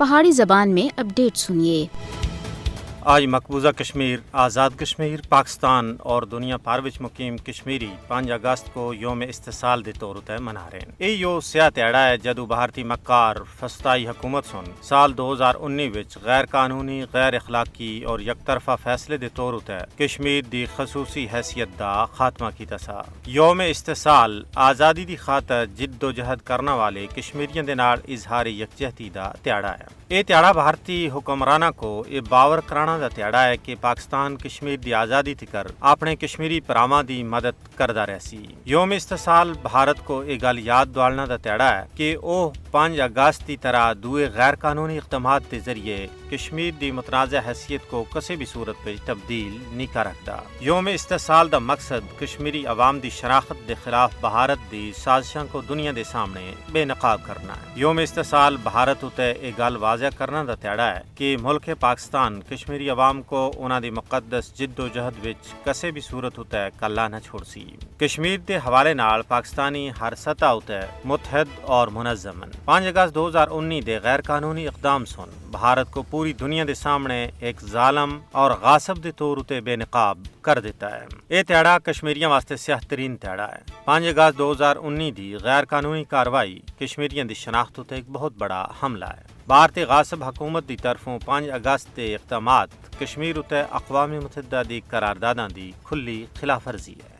پہاڑی زبان میں اپڈیٹ سنیے۔ آج مقبوضہ کشمیر، آزاد کشمیر، پاکستان اور دنیا بھر وچ مقیم کشمیری 5 اگست کو یوم استقلال دے طور تے منا رہے ہیں۔ یہ یو سیاہ تہاڑا ہے جدو بھارتی مکار فسطائی حکومت سن سال 2019 وچ غیر قانونی، غیر اخلاقی اور یک طرفہ فیصلے دے طور تے کشمیر دی خصوصی حیثیت دا خاتمہ کیتا سا۔ یوم استقلال آزادی دی خاطر جد و جہد کرنا والے کشمیریاں دے نال اظہار یکجہتی دا تہاڑا ہے۔ یہ تہاڑا بھارتی حکمرانہ کو یہ باور کرانا دا تہاڑا ہے کہ پاکستان کشمیر دی آزادی تکر اپنے کشمیری پراواں دی مدد کردا رہسی۔ یوم استقلال بھارت کو یہ گل یاد دلنا دا تہاڑا ہے کہ وہ 5 اگست کی طرح دوئے غیر قانونی اقدامات کے ذریعے کشمیر دی متنازع حیثیت کو کسی بھی صورت پہ تبدیل نہیں کر رکھتا۔ یوم استقلال دا مقصد کشمیری عوام دی شناخت دے خلاف بھارت دی سازشاں کو دنیا دے سامنے بے نقاب کرنا ہے۔ یوم استقلال بھارت اتے یہ گل واضح کرنا دا تہاڑا ہے کہ ملک پاکستان کشمیری عوام کو انہاں دی مقدس جد و جہد وچ کسی بھی صورت اتے کلا نہ چھوڑ سی۔ کشمیر دے حوالے نال پاکستانی ہر سطح اتے متحد اور منظم 5 اگست 2019 دے غیر قانونی اقدام سن بھارت کو پوری دنیا دے سامنے ایک ظالم اور غاصب دے طور اتے بے نقاب کر دیتا ہے۔ یہ تہاڑا کشمیریاں واسطے سیاہ ترین تہاڑا ہے۔ 5 اگست 2019 دی غیر قانونی کاروائی کشمیریاں دی شناخت اتے ایک بہت بڑا حملہ ہے۔ بھارتی غاصب حکومت دی طرفوں 5 اگست دے اقدامات کشمیر اتے اقوام متحدہ دی قرارداداں دی کھلی خلاف ورزی ہے۔